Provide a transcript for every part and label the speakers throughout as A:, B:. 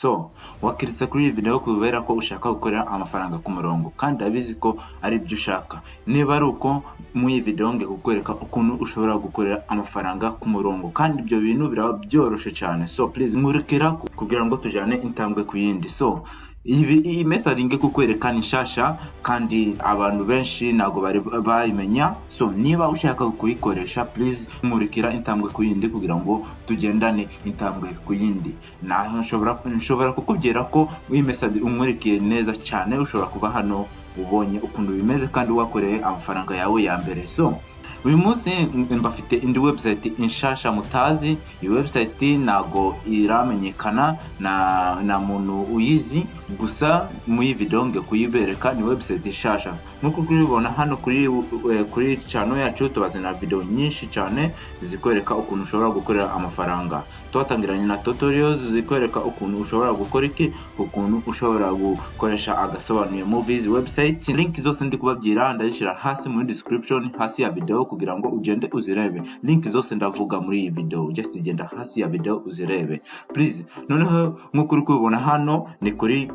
A: So wakiritse kuri iyi video kubera ko ushaka gukorera amafaranga ku murongo kandi abizi ko ari byo ushaka. Niba ari uko mu iyi video nge kukwereka ukuntu ushobora gukorera amafaranga ku murongo kandi ibyo bintu biraba byoroshe cyane. So please nkurikira kugira ngo tujane intambwe ku yindi. So iyi method nge kukwereka ni shasha kandi abantu benshi nago bari bayimenya. So niba ushaka kuyikoresha please nkurikira intambwe ku yindi kugira ngo tugendane intambwe ku yindi. Na nshobora kukubwira ko iyi method umurikiye neza cyane ushobora kuva hano ubonye ukuntu bimeze kandi wakoreye amafaranga yawe ya mbere. So uyu munsi mbafite indi website inshasha mutazi. Iyi website nago iramenyekana na muntu uyizi, gusa mu iyi video nge kuyibereka ni website inshasha. Nkuko kubibona hano kuri channel yacu tubazana video nyinshi cyane zikwereka ukuntu ushobora gukorera amafaranga. Twatangiranye na tutorials zikwereka ukuntu ushobora gukora iki, ukuntu ushobora gukoresha agasobanuye movies website. Link zose ndi kubabwira ndazishira hasi muri description hasi ya video kugira ngo ugende uzirebe. Link zose ndavuga muri iyi video, just genda hasi ya video uzirebe please. Noneho nkuko uri kubibona hano ni kuri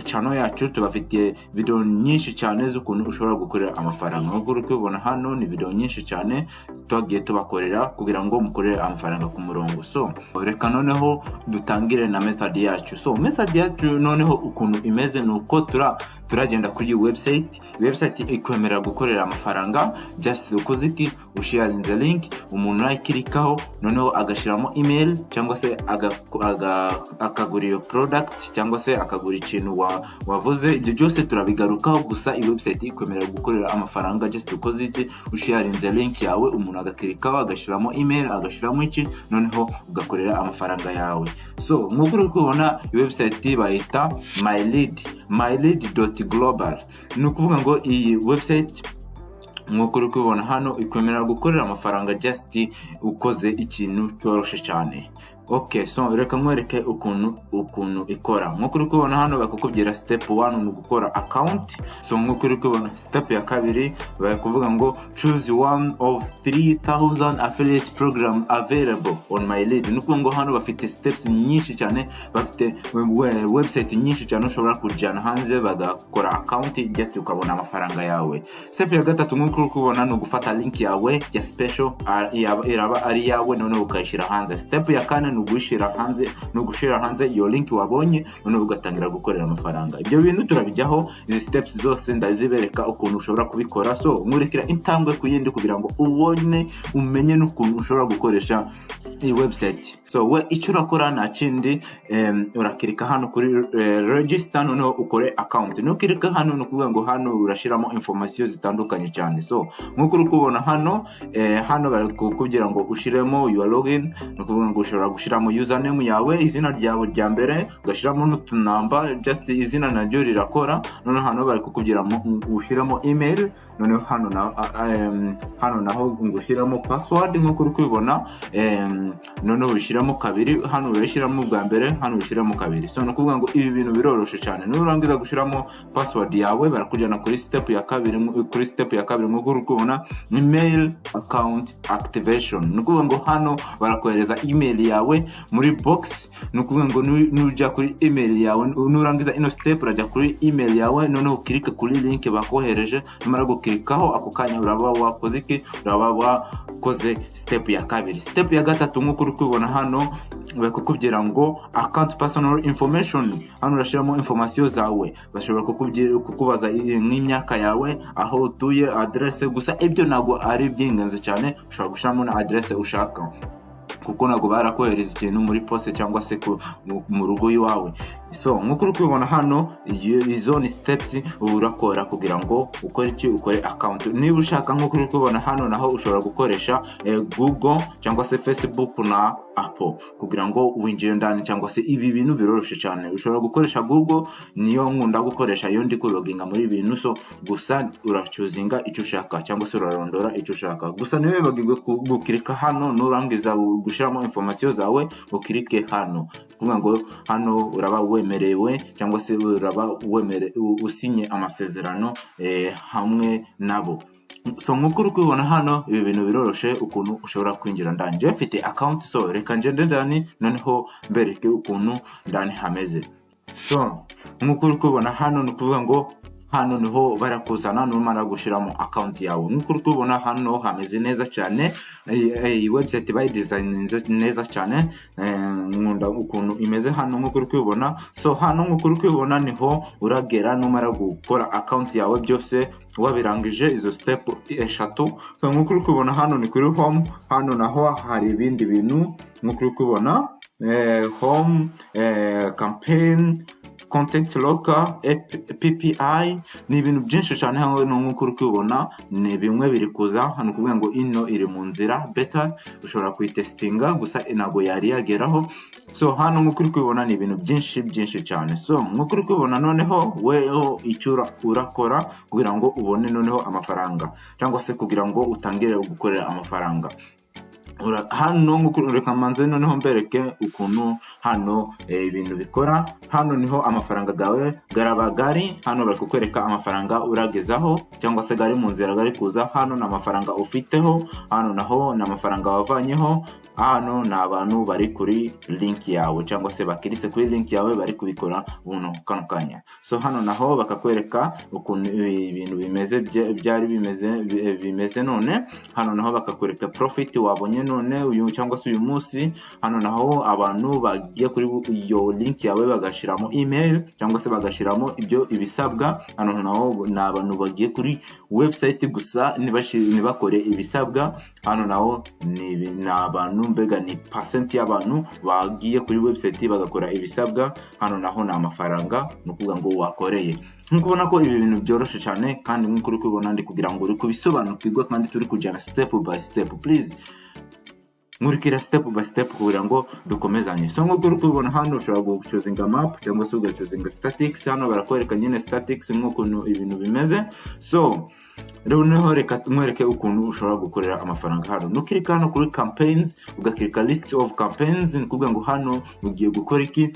A: channel yacu tubafitiye video nyinshi cyane z'ukuntu ushobora gukorera amafaranga. Nkuko uri kubibona hano ni video nyinshi cyane twagiye tubakorera kugira ngo mukorere amafaranga ku murongo. So reka noneho dutangire na method yacu. So method yacu noneho ukuntu imeze nuko turagenda kuri website ikwemerera gukorera amafaranga. Just ukoziki usharinze link, umuntu ayikirikaho noneho agashiramo email cyangwa se akagura iyo product cyangwa se akagura ikintu wavuze. Ibyo byose turabigarukaho, gusa iyi website ikwemerera gukorera amafaranga. Just ukoziki usharinze link yawe, umuntu agakirikaho agashiramo email agashiramo iki, noneho ugakorera amafaranga yawe. So nkuko uri kubona website bayita mylead.global. Nukuvuga ngo iyi website nkuko uri kubibona hano ikwemerera gukorera amafaranga just ukoze ikintu cyoroshe cyane. Okay, so reka nkwereke ukuntu ikora. Nkuko uri kubibona hano bakukubwira step 1 ni gukora account. So nkuko uri kubibona step ya kabiri bakuvuga ngo choose one of 3000 affiliate program available on mylead. Nuko ngo hano bafite steps nyinshi cyane, bafite website nyinshi cyane ushobora kujana hanze bagakora account just ukabona amafaranga yawe. Step ya gatatu nkuko uri kubibona no gufata link yawe ya special iraba ari yawe none ukayishira hanze. Step ya kane nugushira hanze iyo link wabonye none ugatangira gukorera amafaranga. Ibyo bintu turabijyaho, izi steps zose ndazibereka ukuntu ushobora kubikora. So nkurekera intambwe ku yindi kugira ngo umenye n'ukuntu ushobora gukoresha iyi website. So we icyo urakora na kindi urakirika hano kuri register noneho ukore account. Nukirika hano nukuvuga ngo hano urashiramo information zitandukanye cyane. So nkuko uri kubona hano bari kukubwira ngo ushiremo your login, nukuvuga ngo ushobora gushiramo username yawe, izina ryawe rya mbere, ugashiramo n'utunamba just izina naryo rirakora. None hano bari kukubwira ushiramo email, none hano naho ngushiramo password nkuko uri kubibona. None ushiramo kabiri, hano urashiramo bwa mbere, hano ushiramo kabiri. So nukuvuga ngo ibi bintu biroroshe cyane. Nurangiza gushiramo password yawe barakujana kuri step ya kabiri. Nkuko uri kubona email account activation. Nukuvuga ngo hano barakohereza email yawe muri box. Nukuvuga ngo nuja kuri email yawe, nurangiza ino step urajya kuri email yawe none ukirika kuri link bakohereje. Numara gukirikaho ako kanya uraba wakoze iki, uraba wakoze step ya kabiri. Step ya gatatu nkuko uri kubona hano bakukubwira ngo account personal information. Hano urashiramo information zawe, bashobora kukubaza nk'imyaka yawe, aho utuye, address. Gusa ibyo nago ari byingenzi cyane, ushobora gushiramo na address ushaka kuko nago barakohereza ikintu muri poste cyangwa se mu rugo iwawe. So nkuko uri kubibona hano izo ni steps urakora kugira ngo ukore account. Niba ushaka nkuko uri kubibona hano naho ushobora gukoresha Google cyangwa se Facebook na Apple kugira ngo winjire ndani, cyangwa se ibi bintu biroroshe cyane. Ushobora gukoresha Google, niyo nkunda gukoresha iyo ndi kuloginga muri bintu. So gusa urachuzinga icyo ushaka cyangwa se urarondora icyo ushaka. Gusa niwe bagirwe gukirika hano nurangiza gushiramo information zawe ukirike hano. Kuvuga ngo hano uraba wemerewe cyangwa se uraba usinye amasezerano hamwe nabo. so nk'uko uri kubibona hano ibi bintu biroroshe ukuntu ushobora kwinjira ndani. Je mfite account, so reka ngende ndani noneho mbereke ukuntu ndani hameze. So nk'uko uri kubibona hano ni ukuvuga ngo hano niho barakuzana numara gushiramo account yawe. Nk'uko uri kubibona hano hameze neza cyane, iyi website by design neza cyane, nkunda ukuntu imeze hano nk'uko uri kubibona. So hano nk'uko uri kubibona niho uragera numara gukora account yawe byose wabirangije izo step eshatu. So nk'uko uri kubibona hano ni kuri home, hano naho hari ibindi bintu nk'uko uri kubibona, home, campaign, content locker, PPI, ni ibintu byinshi cyane hano nk'uko uri kubibona. Ni bimwe biri kuza hano kuvuga ngo ino iri mu nzira beta, ushobora kuyitestinga gusa inago yari yageraho. So hano nk'uko uri kubibona ni ibintu byinshi cyane. So nk'uko uri kubibona noneho weho icyo urakora kugira ngo ubone noneho amafaranga, cyangwa se kugira ngo utangire gukorera amafaranga. Hano nk'uko reka manze noneho mbereke ukuntu hano ibintu bikora. Hano niho amafaranga gawe garaba gari, hano bari kukwereka amafaranga uragezaho cyangwa se gari mu nzira gari kuza. Hano na amafaranga ufiteho, hano naho na amafaranga wavanyeho. Hano na abantu bari kuri link yawe cyangwa se bakirise kuri link yawe bari kubikora umuntu kano kanya. So hano naho bakakwereka ukuntu ibintu bimeze byari bimeze none. Hano naho bakakwereka profit wabonye none uyu cyangwa se uyu munsi. Hano naho abantu bagiye kuri iyo link yawe bagashiramo email cyangwa se bagashiramo ibyo ibisabwa. Hano naho na abantu bagiye kuri website gusa nibakore ibisabwa. Hano naho ni abantu mbega ni percent y'abantu bagiye kuri website bagakora ibisabwa. Hano naho na amafaranga nukuvuga ngo wakoreye. Nkuko ubona ko ibi bintu byoroshe cyane kandi nkuko uri kubibona ndi kugira ngo uri kubisobanukirwa kandi turi kujyana step by step. Please nkurikira step by step kugira ngo dukomezanye. So nk'uko uri kubibona hano ushobora guchozinga map cyangwa se ugachozinga statics. Hano barakwereka nyine statics nk'uko ibintu bimeze. So noneho reka tumwereke ukuntu ushobora gukorera amafaranga. Hano nukirika hano kuri campaigns ugakirika list of campaigns, ni kuvuga ngo hano ugiye gukora iki,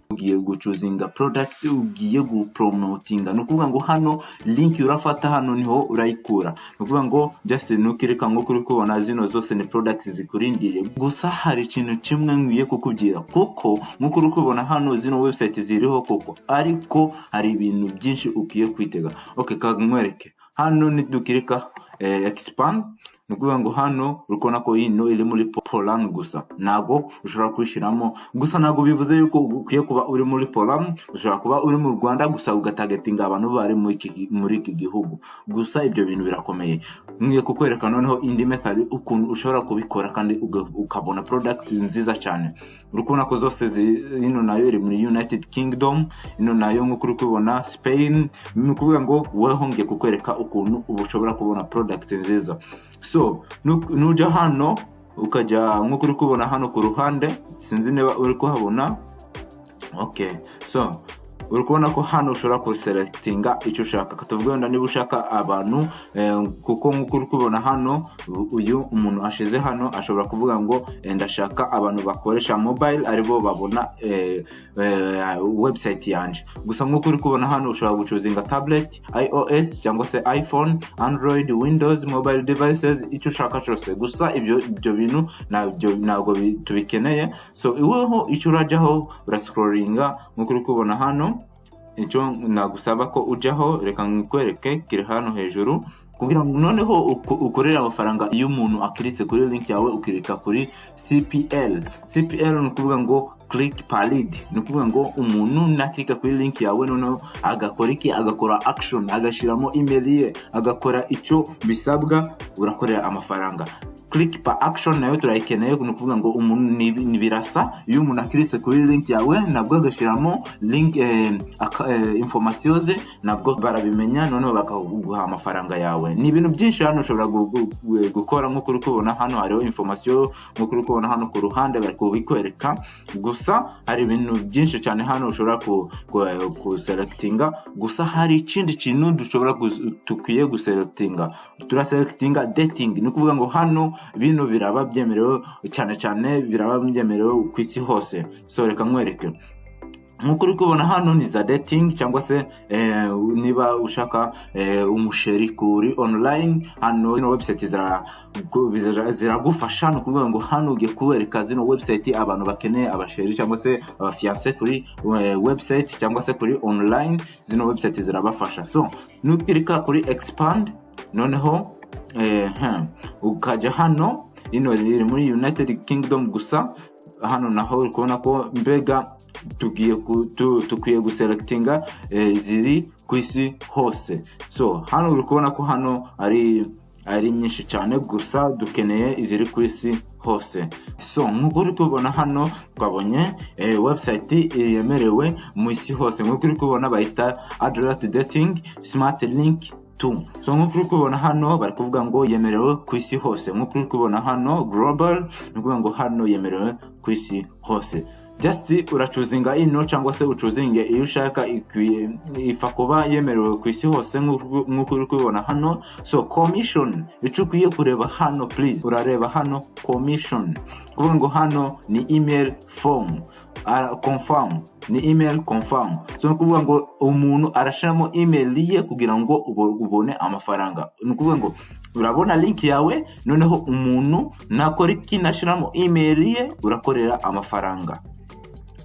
A: ugiye guchozinga product, ugiye gupromotinga. Nukuvuga ngo hano link urafata hano niho urayikura. Nukuvuga ngo just nukirika ngo kuri kubona zino zose ni products zikurindiriye. Gusa hari ikintu kimwe nkwiye kukubwira, kuko nkuko uri kubona hano zino website ziriho koko, ariko hari ibintu byinshi ukiye kwitega. Okay, kagmwereke hano nidukirika expand. Nukuvuga ngo hano urikona ko ino iri muri Poland gusa, nago ushobora kwishiramo. Gusa nago bivuze yuko ukiye kuba uri muri Poland, ushobora kuba uri mu Rwanda gusa ugatargetinga abantu bari muri iki gihugu. Gusa ibyo bintu birakomeye. Ngiye kukwereka noneho indi method ukuntu ushobora kubikora kandi ukabona product nziza cyane. Urikona ko zose ino nayo iri muri United Kingdom, ino nayo nkuko uri kubona Spain. Nukuvuga ngo weho ngiye kukwereka ukuntu ushobora kubona product nziza. So nuja hano ukajya nkuko uri kubona hano ku ruhande, sinzi niba uri kuhabona. Okay, so uri kubona ko hano ushobora kuselectinga icyo ushaka. Katuvuga ngo niba ushaka abantu kuko nkuko uri kubona hano uyu umuntu ashize hano ashobora kuvuga ngo ndashaka abantu bakoresha mobile aribo babona website yanje. Gusa nkuko uri kubona hano ushobora guchozinga tablet, iOS cyangwa se iPhone, Android, Windows, mobile devices, icyo ushaka cyose. Gusa ibyo bintu ntabwo tubikeneye. So iweho icyo urajyaho urascrollinga nkuko uri kubona hano. Icyo nagusaba ko ujaho, reka nkwereke kiri hano hejuru kugira ngo noneho ukorera amafaranga. Iyo umuntu akiritse kuri link yawe ukirika kuri CPL ni kuvuga ngo click per lead. Ni kuvuga ngo umuntu nakirika kuri link yawe noneho agakora iki, agakora action, agashiramo email ye, agakora icyo bisabwa, urakorera amafaranga. Click per action nayo turayikeneye. Ni kuvuga ngo umuntu nibirasa iyo umuntu akiritse kuri link yawe nabwo agashiramo link information ze, nabwo barabimenya noneho bakaguha amafaranga yawe. Ni ibintu byinshi hano ushobora gukora. Nkuko uri kubona hano hariho information, nkuko uri kubona hano ku ruhande bari kubikwereka. Gusa hari ibintu byinshi cyane hano ushobora kuselectinga. Gusa hari ikindi kintu dushobora tukiye guselectinga. Turaselectinga dating. Ni kuvuga ngo hano bino biraba byemerewe cyane biraba byemerewe ku isi hose. So reka nkwereke nk'uko uri kubona hano ni za dating cyangwa se niba ushaka umusheri kuri online, hano ino website ziragufasha. No kuvuga ngo hano ugiye kubereka zino website abantu bakeneye abasheri cyangwa se abafiance kuri website cyangwa se kuri online, zino website zirabafasha. So nukirika kuri expand, noneho ukajya hano, ino riri muri United Kingdom gusa. Hano naho uri kubona ko mbega tukwiye guselectinga ziri ku isi hose. So hano uri kubona ko hano ari nyinshi cyane, gusa dukeneye iziri ku isi hose. So nk'uko uri kubona hano twabonye website yemerewe mu isi hose. Nk'uko uri kubona bayita Adult Dating Smart Link 2. So nk'uko uri kubona hano bari kuvuga ngo yemerewe ku isi hose. Nk'uko uri kubona hano global, ni kuvuga ngo hano yemerewe ku isi hose. Just urachuzinga ino cyangwa se uchuzinge iyo ushaka ifa kuba yemerewe ku isi hose nk'uko uri kubona hano. So commission icyo ukwiye kureba hano, please urareba hano commission, kuvuga ngo hano ni email form confirm, ni email confirm. So kuvuga ngo umuntu arashiramo email ye kugira ngo ubone amafaranga. Ni kuvuga ngo urabona link yawe, noneho umuntu nakora ikinashiramo email ye urakorera amafaranga.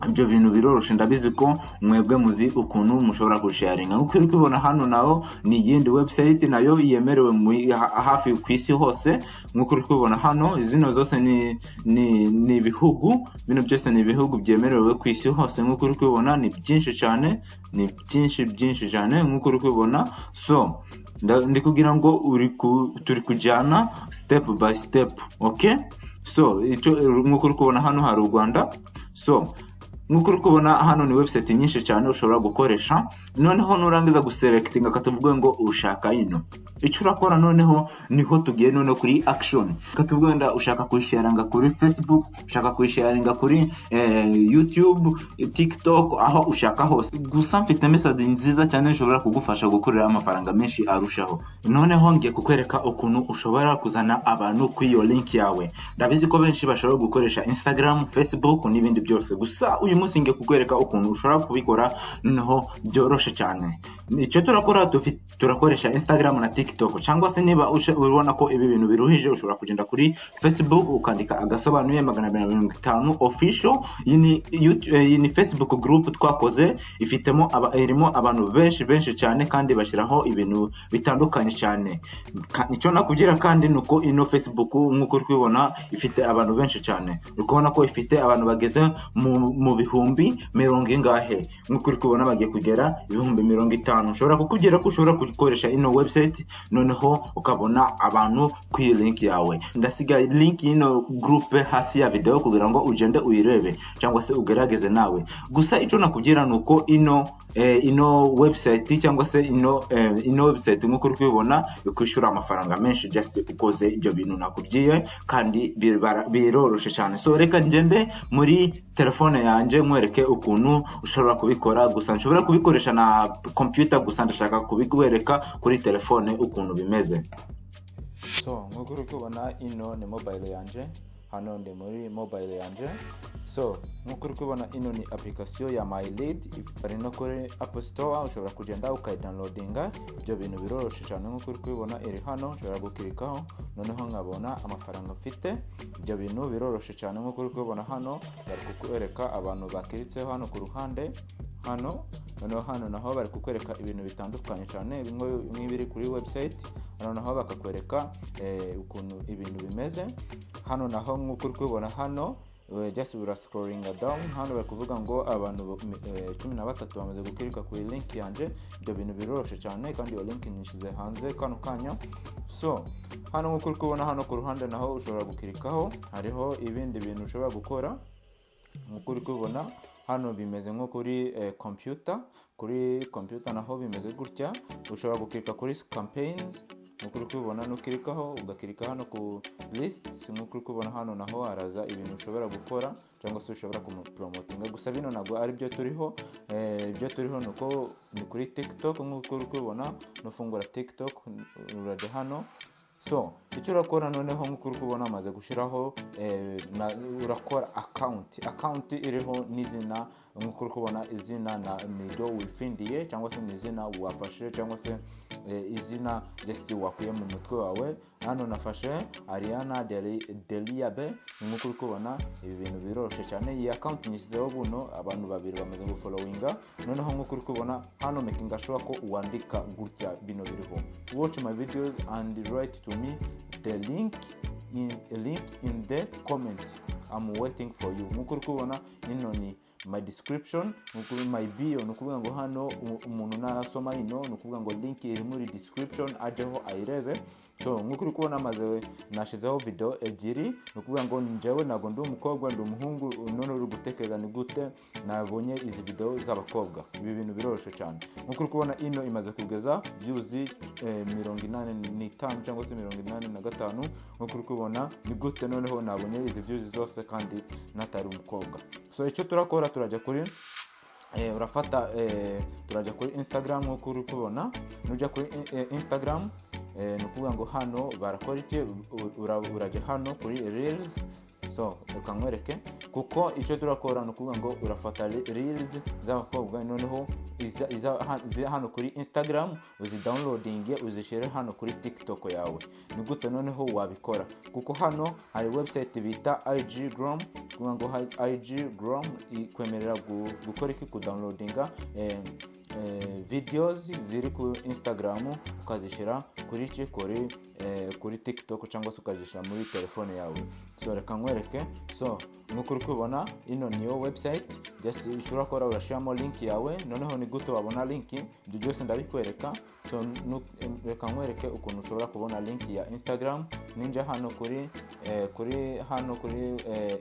A: Ibyo bintu biroroshe, ndabizi ko mwebwe muzi ukuntu mushobora kusharinga. Nk'uko uri kubona hano naho ni yindi website nayo yemerewe hafi ku isi hose. Nk'uko uri kubona hano zino zose ni ibihugu, bino byose ni ibihugu byemerewe ku isi hose. Nk'uko uri kubona ni byinshi cyane, ni byinshi cyane nk'uko uri kubona. So ndi kugira ngo turi kujyana step by step, okay? So nk'uko uri kubona hano hari u Rwanda. So nk'uko uri kubona hano ni website nyinshi cyane ushobora gukoresha. Noneho nurangiza guselectinga katuvuga ngo ushaka ino, icyo urakora noneho niho tugiye none kuri action. Katuvuga ngo ushaka kuyisharinga kuri Facebook, ushaka kuyisharinga kuri YouTube, TikTok, aho ushaka hose. Gusa mfite message nziza cyane ushobora kugufasha gukorera amafaranga menshi arushaho. Noneho ngiye kukwereka ukuntu ushobora kuzana abantu ku iyo link yawe. Ndabizi ko benshi bashobora gukoresha Instagram, Facebook n'ibindi byose, gusa uyu munsi ngiye kukwereka ukuntu ushobora kubikora noneho byoroshe cyane. Icyo turakora turakoresha Instagram na TikTok, cyangwa se niba ubona ko ibi bintu biruhije ushobora kugenda kuri Facebook ukandika agasobanuye 250 official. Iyi ni Facebook group twakoze, irimo abantu benshi cyane kandi bashyiraho ibintu bitandukanye cyane. Icyo nakugira kandi nuko ino Facebook nk'uko uri kubona ifite abantu benshi cyane. Ukubona ko ifite abantu bageze mu bihumbi 100 nk'uko uri kubona bagiye kugera ibihumbi 50. Ushobora kukugera ko ushobora gukoresha ino website noneho ukabona abantu ku link yawe. Ndasiga link ino group hasi ya video kugira ngo ugende uyirebe cyangwa se ugerageze nawe. Gusa icyo nakugira nuko ino website cyangwa se ino website nk'uko uri kubona ukwishura amafaranga menshi just ukoze ibyo bintu nakubwiye, kandi biroroshe cyane. So reka ngende muri telefone yanjye mwereke ukuntu ushobora kubikora. Gusa nshobora kubikoresha na computer, gusa ndashaka kubikwereka kuri telefone ukuntu bimeze. So nk'uko uri kubona ino ni mobile yanjye, hano ndi muri mobile yanjye. So nk'uko uri kubona ino ni application ya My Lead, bari no kuri App Store, ushobora kugenda ukayidownloadinga. Ibyo bintu biroroshe cyane. Nk'uko uri kubona iri hano, ushobora gukirikaho noneho nkabona amafaranga mfite. Ibyo bintu biroroshe cyane. Nk'uko uri kubona hano bari kukwereka abantu bakiritseho hano ku ruhande hano. Noneho hano naho bari kukwereka ibintu bitandukanye cyane, bimwe biri kuri website. Hano naho bakakwereka ukuntu ibintu bimeze. Hano naho nk'uko uri kubona hano just ura scrolling down, hano bari kuvuga ngo abantu 13 bamaze gukirika kuri link yanje. Ibyo bintu biroroshe cyane kandi iyo link nishize hanze kano kanya. So hano nk'uko uri kubona hano ku ruhande naho ushobora gukirikaho, hariho ibindi bintu ushobora gukora. Nk'uko uri kubona hano bimeze nko kuri computer naho bimeze gutya. Ushobora gukirika kuri campaigns, nk'uko uri kubona nukirikaho ugakirika hano ku lists. nk'uko uri kubona hano naho haraza ibintu ushobora gukora cyangwa se ushobora kumupromotinga. Gusa bino ntabwo ari byo turiho. Ibyo turiho nuko ni kuri TikTok. nk'uko uri kubona nufungura TikTok urajya hano. So icyo urakora noneho nk'uko uri kubona amaze gushiraho urakora account iriho n'izina nk'uko uri kubona izina niryo wifindiye cyangwa se ni izina wafashe cyangwa se izina just wakuye mu mutwe wawe. Hano nafashe Ariana Deliabe. Nk'uko uri kubona ibi bintu biroroshye cyane. Iyi account nyishyizeho buno abantu babiri bamaze gufollowinga. Noneho nk'uko uri kubona hano making sure ko wandika gutya bino biriho: watch my videos and write to me the link in the comment, I'm waiting for you. Nk'uko uri kubona ino ni my description, my bio. Nukuvuga ngo hano umuntu narasoma ino, nukuvuga ngo link iri muri description ajeho ayirebe. So nk'uko uri kubona maze nashizeho video ebyiri. Nukuvuga ngo njyewe nago ndi umukobwa ndi umuhungu, none uri gutekereza ni gute nabonye izi video z'abakobwa. Ibi bintu biroroshye cyane. Nk'uko uri kubona ino imaze kugeza views 85 cyangwa se 85. Nk'uko uri kubona ni gute noneho nabonye izi views zose kandi natari umukobwa. So icyo turakora turajya kuri turajya kuri Instagram. Nk'uko uri kubona nujya kuri Instagram nukuvuga ngo hano barakora iki, urajya hano kuri reels. So ukanywereke kuko icyo turakora nukuvuga ngo urafata reels z'abakobwa noneho iza hano kuri Instagram uzidownloading uzishyire hano kuri TikTok yawe. Ni gute noneho wabikora? Kuko hano hari website bita IGgram. Kuvuga ngo IGgram ikwemerera gukora iki, kudownloadinga videos ziri ku Instagram ukazishyira kuri TikTok cyangwa se ukazishyira muri telefone yawe. So reka nkwereke. So nk'uko uri kubona ino niyo website, just ushobora kora urashiramo link yawe. Noneho ni gute wabona link, ibyo byose ndabikwereka. So reka nkwereke ukuntu ushobora kubona link ya Instagram. Ninja hano kuri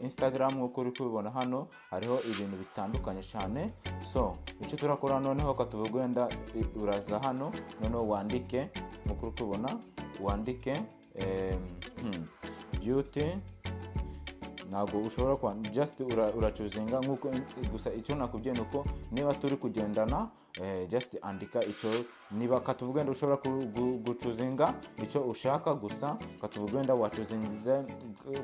A: Instagram. Nk'uko uri kubona hano hariho ibintu bitandukanye cyane. So icyo turakora noneho katuvuga wenda uraza hano noneho wandike. Nk'uko uri kubona wandike beauty. Ntabwo ushobora kwa just urachuzinga nkuko gusa icyo nakubwiye nuko niba turi kugendana just andika icyo, niba katuvuga ngo ushobora guchuzinga icyo ushaka gusa katuvuga ngo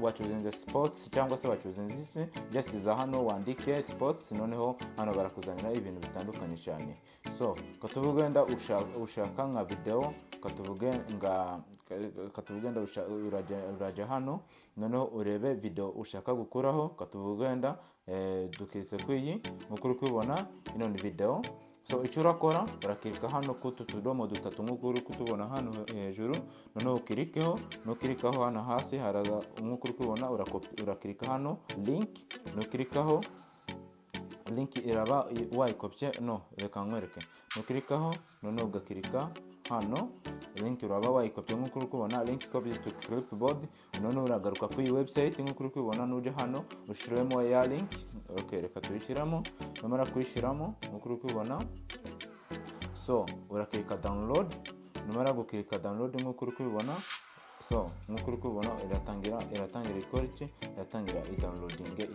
A: wachuzinze sports cyangwa se wachuzinze just za hano wandike sports. Noneho hano barakuzanira ibintu bitandukanye cyane. So katuvuga ngo ushaka nka video, katuvuga ngo urajya hano noneho urebe video ushaka gukuraho. Katuvuga ngo dukise kwiyi. Nk'uko uri kubona ino ni video. So icyo urakora urakirika hano kutu tudomo dutatu nk'uko uri kutubona hano hejuru. Noneho ukirikeho, nukirikaho hano hasi haraza nk'uko uri kubona urakirika hano link. Nukirikaho link iraba wayikopye. No reka nkwereke. Nukirikaho noneho ugakirika hano link uraba wayikopye. Nk'uko uri kubona link copy to clipboard. Noneho uragaruka kuri website. Nk'uko uri kubona nuje hano ushiremo ya link. Okay, reka tuyishiramo. Namara kuyishiramo nk'uko uri kubona. So urakirika download. Namara gukirika download nk'uko uri kubona. So nk'uko uri kubona iratangira ikora iki, iratangira i-downloading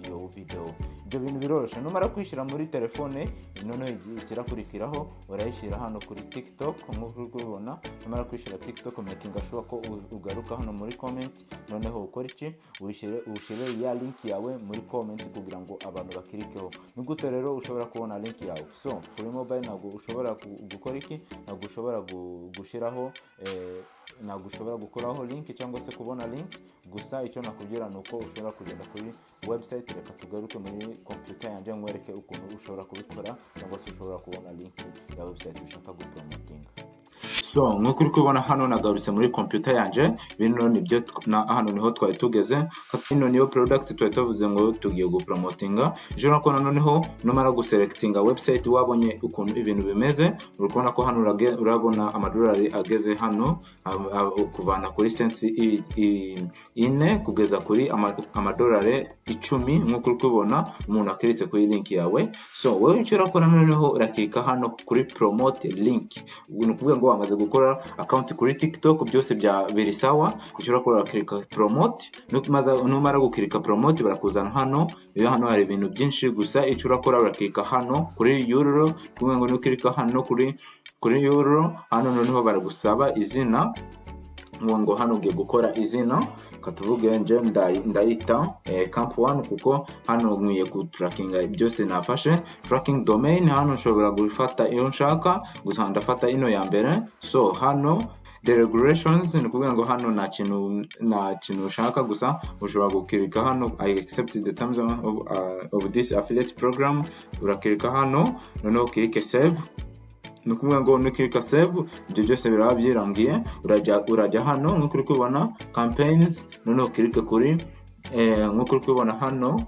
A: iyo video. Ibyo bintu biroroshye. Numara kwishira muri telefone noneho ikirakurikiraho urayishira hano kuri TikTok. Nk'uko uri kubona numara kwishira TikTok making sure ko ugaruka hano muri comment. Noneho ukora iki, ushire ya link yawe muri comment kugira ngo abantu bakirikeho. Ni gute rero ushobora kubona link yawe? So kuri mobile ntabwo ushobora gukora iki, ntabwo ushobora gushiraho ntabwo ushobora gukoraho link cyangwa se kubona link. Gusa icyo nakubwira nuko ushobora kugenda kuri website. Reka tugaruke muri computer yanjye nkwereke ukuntu ushobora kubikora cyangwa se ushobora kubona link ya website ushaka gupromotinga. So nk'uko uri kubona hano nagarutse muri computer yanje. Bino nibyo hano niho twari tugeze. Hino niyo product twari tuvuze ngo tugiye gupromotinga. Ejo nakona noneho numara guselectinga website wabonye ukuntu ibintu bimeze. Urabona ko hano urabona amadolari ageze hano kuvana kuri cents 4 kugeza kuri amadolari 10. Nk'uko uri kubona umuntu akiritse kuri link yawe. So wowe icyo urakora noneho urakika hano kuri promote link. Ubwo kuvuga ngo wamaze gukora account kuri TikTok byose biri sawa. Icyo urakora urakirika promote. Numara gukirika promote barakuzana hano. Iyo hano hari ibintu byinshi gusa icyo urakora urakirika hano kuri euro. Kuvuga ngo nukirika hano kuri euro hano noneho baragusaba izina. Ngo hano ugiye gukora izina. katuvuge nje ndayita camp 1 kuko hano nkwiye ku trackinga byose nafashe. Tracking domain hano nshobora gufata iyo nshaka, gusa ndafata ino ya mbere. So hano the regulations ni kuvuga ngo hano nta kintu ushaka, gusa ushobora gukirika hano I accept the terms of this affiliate program. Urakirika hano noneho ukirike save. Ni kuvuga ngo nukirika save ibyo byose biraba byirangiye. Urajya hano nk'uko uri kubona campaigns, noneho ukirike kuri nk'uko uri kubona hano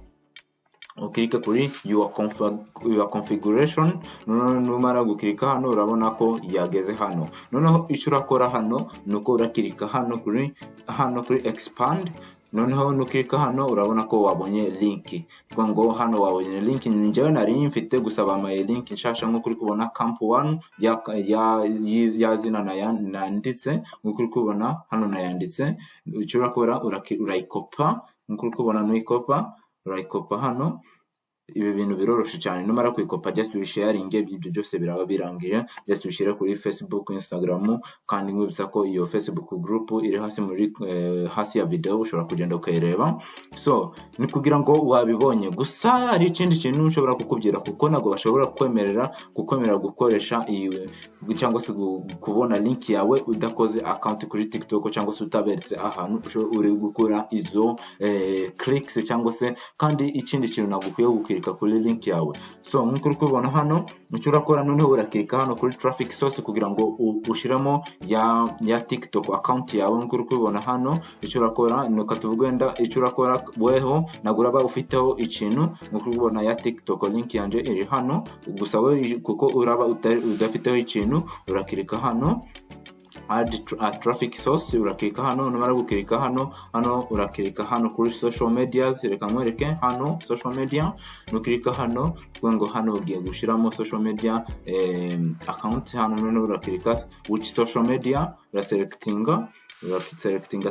A: ukirika kuri your configuration. Numara gukirika hano urabona ko yageze hano. Noneho icyo urakora hano nuko urakirika hano kuri expand. Noneho nukirika hano urabona ko wabonye link. Kwa ngo hano wabonye link, njyewe nari mfite gusaba my link nshasha nk'uko uri kubona camp 1 ya zina nanditse nk'uko uri kubona hano nayanditse. Icyo urakora urayikopa nk'uko uri kubona n'uyikopa, urayikopa hano. Ibi bintu biroroshe cyane. Numara kwikopa just sharing ibyo byose biraba birangiye. Just ushire kuri Facebook, Instagram, kandi ngwibutsa ko iyo Facebook group iri hasi muri hasi ya video ushobora kugenda ukayireba. So ni kugira ngo wabibonye, gusa ari ikindi kintu ushobora kukubwira kuko nago bashobora kwemerera gukoresha iyo cyangwa se kubona link yawe udakoze account kuri TikTok cyangwa se utaberetse ahantu uri gukora izo clicks cyangwa se. Kandi ikindi kintu nagukwiye gukirika kuri link yawe. So nk'uko uri kubona hano icyo urakora noneho urakirika hano kuri traffic source kugira ngo ushiramo ya TikTok account yawe. Nk'uko uri kubona hano icyo urakora nuko tuvugenda icyo urakora weho naguraba ufiteho ikintu. Nk'uko uri kubona ya TikTok link yanje iri hano, gusa we kuko uraba udafiteho ikintu urakirika hano add traffic source. Urakirika hano, numara gukirika hano urakirika hano kuri social medias. Reka nkwereke hano social media. Nukirika hano ngo hano ugiye gushiramo social media account. Hano noneho urakirika which social media, uraselectinga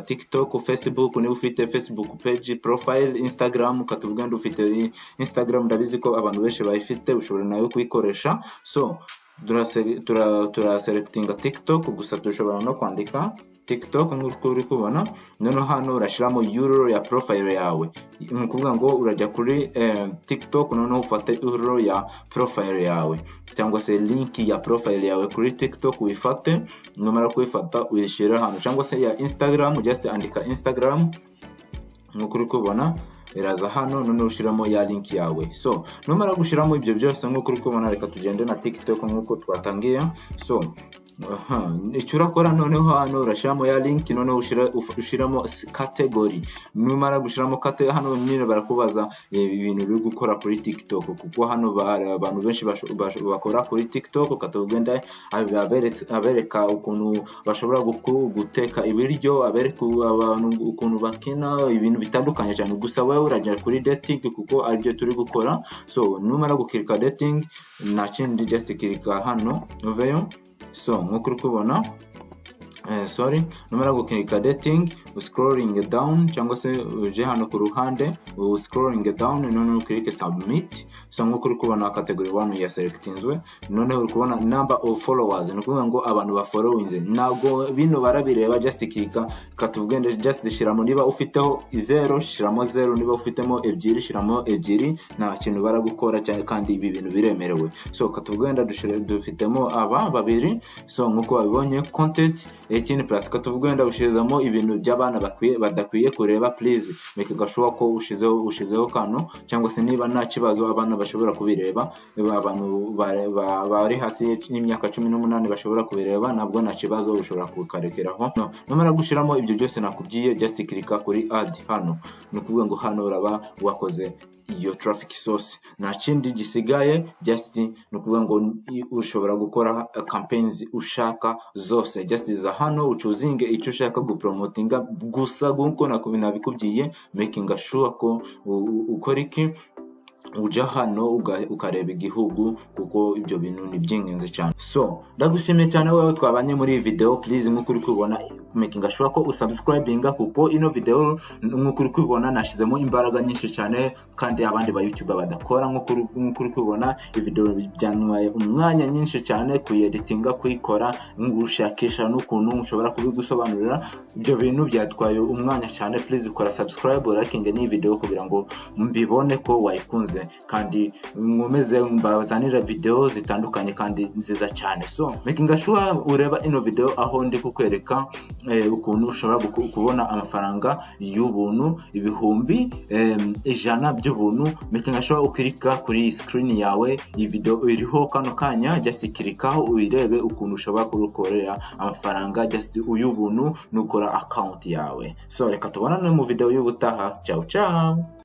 A: TikTok, Facebook niba ufite Facebook page profile, Instagram katuvuga ndo ufite Instagram ndabizi ko abantu benshi bayifite ushobora nayo kuyikoresha. So turaselectinga TikTok, gusa dushobora no kwandika TikTok nk'uko uri kubona. Noneho hano urashiramo URL ya profile yawe. Nkuvuga ngo urajya kuri TikTok noneho ufate URL ya profile yawe cyangwa se link ya profile yawe kuri TikTok uyifate. Numara kuyifata uyishira hano, cyangwa se ya Instagram just andika Instagram nk'uko uri kubona iraza hano. Noneho ushiramo ya link yawe. So numara gushiramo ibyo byose nk'uko uri kubona, reka tugende na TikTok nk'uko twatangiye. So icyo urakora noneho hano urashiramo ya link, noneho ushiramo category. Numara gushiramo category hano nyine barakubaza ibintu biri gukora kuri TikTok, kuko hano abantu benshi bakora kuri TikTok katugenda abereka ukuntu bashobora guteka ibiryo, abereka abantu ukuntu bakina ibintu bitandukanye cyane. Gusa wewe urajya kuri dating kuko aribyo turi gukora. So numara gukirika dating na kindi just kirika hano uveyo. So nk'uko uri kubona numara gukirika dating scrolling down cyangwa se uje hano ku ruhande scrolling down, noneho ukirike submit. So nk'uko uri kubona category 1 ya selectinzwe. Noneho uri kubona number of followers, ni kuvuga ngo abantu ba followinze. Nago bino barabireba just kirika katuvugende just shiramo niba ufiteho 0 shiramo 0, niba ufitemo 2 shiramo 2. nta kintu baragukora cyane kandi ibi bintu biremerewe. So katuvugenda dufitemo aba babiri. So nk'uko babibonye content 18+ katuvugenda ushirizamo ibintu by'abana badakwiye kureba. Please make gashoboka ko ushizeho kano, cyangwa se niba nta kibazo abana bashobora kubireba. Abantu bari hasi y'imyaka 18 bashobora kubireba, nabwo nta kibazo ushobora kukarekeraho. Numara gushiramo ibyo byose nakubwiye just klika kuri add hano. Nukuvuga ngo hano uraba wakoze iyo traffic source. Nta kindi gisigaye just nukuvuga ngo ushobora gukora campaigns ushaka zose. Just za hano uchuzinge icyo ushaka gupromotinga, gusa guko nabikubwiye making sure ko ukora iki uja hano ukareba igihugu, kuko ibyo bintu ni byingenzi cyane. So ndagushimiye cyane wewe twabanye muri video. Please nk'uko uri kubona making sure ko usubscribinga kuko ino video nk'uko uri kubibona nashizemo imbaraga nyinshi cyane kandi abandi ba YouTube badakora nk'uko uri kubibona video byanwaye umwanya nyinshi cyane kuyeditinga kuyikora ngushakisha n'ukuntu ushobora kubigusobanurira ibyo bintu byatwaye umwanya cyane. Please kora subscribe like ni video kugira ngo mbibone ko wayikunze kandi nkomeze mbazanira video zitandukanye kandi nziza cyane. So making sure ureba ino video aho ndi kukwereka ukuntu ushobora kubona amafaranga y'ubuntu ibihumbi 100 by'ubuntu. Making sure ukirika kuri screen yawe iyi video iriho kano kanya, just kirikaho uyirebe ukuntu ushobora kurukorera amafaranga just uy'ubuntu nukora account yawe. So reka tubonane mu video y'ubutaha. Ciao ciao.